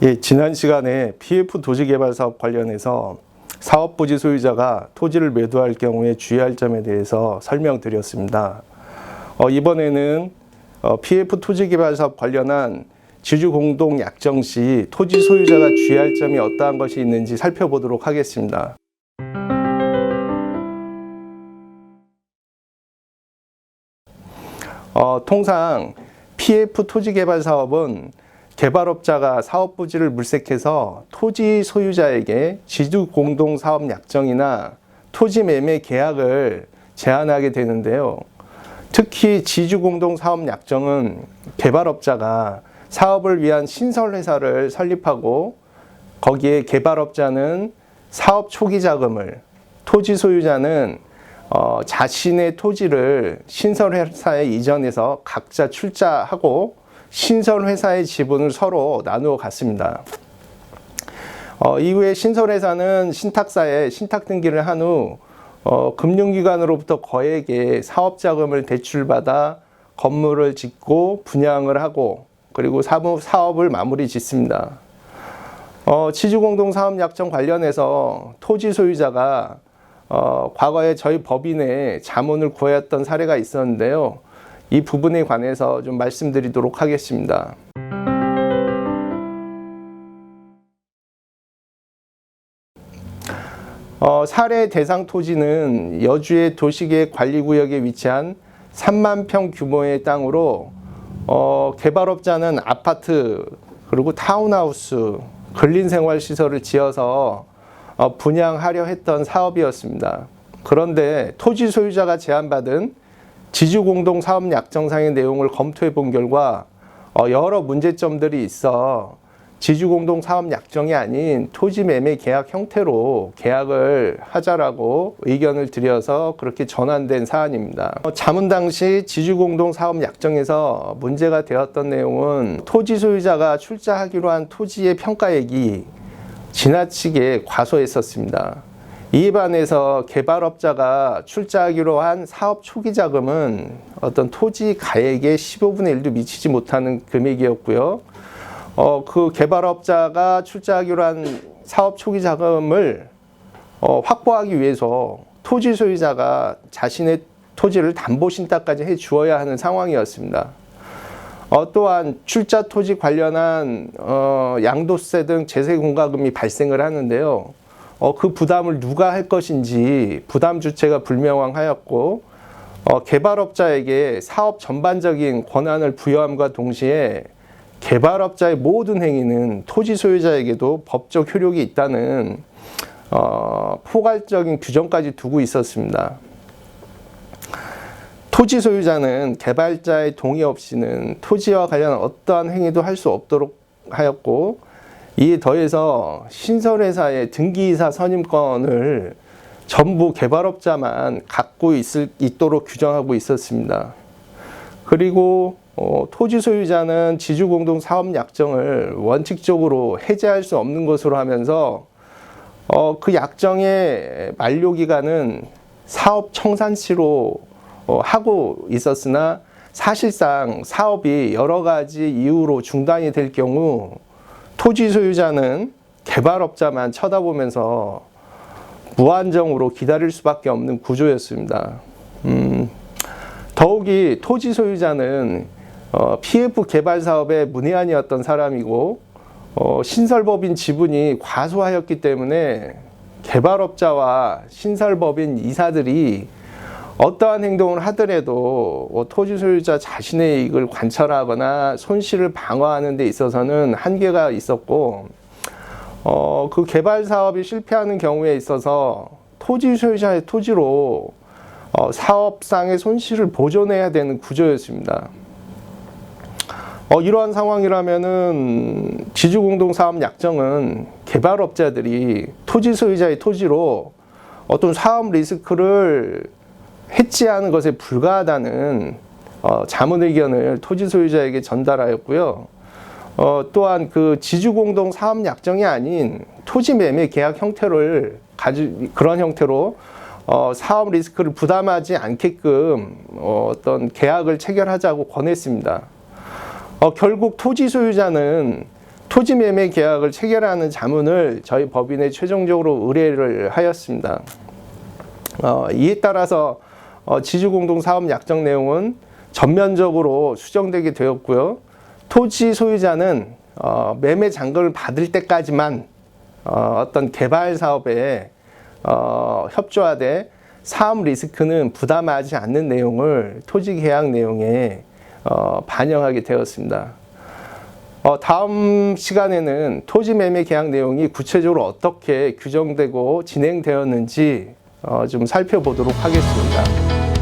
예, 지난 시간에 PF 토지개발 사업 관련해서 사업부지 소유자가 토지를 매도할 경우에 주의할 점에 대해서 설명드렸습니다. 이번에는 PF 토지개발 사업 관련한 지주공동 약정 시 토지 소유자가 주의할 점이 어떠한 것이 있는지 살펴보도록 하겠습니다. 통상 PF 토지개발 사업은 개발업자가 사업부지를 물색해서 토지 소유자에게 지주공동사업약정이나 토지매매 계약을 제안하게 되는데요. 특히 지주공동사업약정은 개발업자가 사업을 위한 신설회사를 설립하고 거기에 개발업자는 사업 초기 자금을, 토지 소유자는 자신의 토지를 신설회사에 이전해서 각자 출자하고 신설회사의 지분을 서로 나누어 갔습니다. 이후에 신설회사는 신탁사에 신탁등기를 한 후 금융기관으로부터 거액의 사업자금을 대출받아 건물을 짓고 분양을 하고 그리고 사업을 마무리 짓습니다. 지주공동사업약정 관련해서 토지 소유자가 과거에 저희 법인에 자문을 구했던 사례가 있었는데요. 이 부분에 관해서 좀 말씀드리도록 하겠습니다. 사례 대상 토지는 여주의 도시계획관리구역에 위치한 3만 평 규모의 땅으로 개발업자는 아파트 그리고 타운하우스, 근린생활시설을 지어서 분양하려 했던 사업이었습니다. 그런데 토지 소유자가 제안받은 지주공동사업약정상의 내용을 검토해 본 결과 여러 문제점들이 있어 지주공동사업약정이 아닌 토지매매 계약 형태로 계약을 하자라고 의견을 드려서 그렇게 전환된 사안입니다. 자문 당시 지주공동사업약정에서 문제가 되었던 내용은 토지 소유자가 출자하기로 한 토지의 평가액이 지나치게 과소했었습니다. 이에 반해서 개발업자가 출자하기로 한 사업 초기 자금은 어떤 토지 가액의 15분의 1도 미치지 못하는 금액이었고요. 그 개발업자가 출자하기로 한 사업 초기 자금을 확보하기 위해서 토지 소유자가 자신의 토지를 담보 신탁까지 해 주어야 하는 상황이었습니다. 또한 출자 토지 관련한 양도세 등 제세 공과금이 발생을 하는데요. 그 부담을 누가 할 것인지 부담 주체가 불명확하였고 개발업자에게 사업 전반적인 권한을 부여함과 동시에 개발업자의 모든 행위는 토지 소유자에게도 법적 효력이 있다는 포괄적인 규정까지 두고 있었습니다. 토지 소유자는 개발자의 동의 없이는 토지와 관련한 어떠한 행위도 할 수 없도록 하였고 이에 더해서 신설회사의 등기이사 선임권을 전부 개발업자만 갖고 있도록 규정하고 있었습니다. 그리고 토지 소유자는 지주공동사업약정을 원칙적으로 해제할 수 없는 것으로 하면서 그 약정의 만료기간은 사업 청산시로 하고 있었으나 사실상 사업이 여러 가지 이유로 중단이 될 경우 토지 소유자는 개발업자만 쳐다보면서 무한정으로 기다릴 수밖에 없는 구조였습니다. 더욱이 토지 소유자는 PF 개발 사업의 문의안이었던 사람이고 신설법인 지분이 과소하였기 때문에 개발업자와 신설법인 이사들이 어떠한 행동을 하더라도 토지 소유자 자신의 이익을 관철하거나 손실을 방어하는 데 있어서는 한계가 있었고 그 개발 사업이 실패하는 경우에 있어서 토지 소유자의 토지로 사업상의 손실을 보존해야 되는 구조였습니다. 이러한 상황이라면은 지주공동사업약정은 개발업자들이 토지 소유자의 토지로 어떤 사업 리스크를 해지하는 것에 불과하다는 자문 의견을 토지 소유자에게 전달하였고요. 또한 그 지주공동사업약정이 아닌 토지매매 계약 형태를 그런 형태로 사업 리스크를 부담하지 않게끔 어떤 계약을 체결하자고 권했습니다. 결국 토지 소유자는 토지 매매 계약을 체결하는 자문을 저희 법인에 최종적으로 의뢰를 하였습니다. 이에 따라서 지주공동사업 약정 내용은 전면적으로 수정되게 되었고요. 토지 소유자는 매매 잔금을 받을 때까지만 어떤 개발 사업에 협조하되 사업 리스크는 부담하지 않는 내용을 토지 계약 내용에 반영하게 되었습니다. 다음 시간에는 토지 매매 계약 내용이 구체적으로 어떻게 규정되고 진행되었는지 좀 살펴보도록 하겠습니다.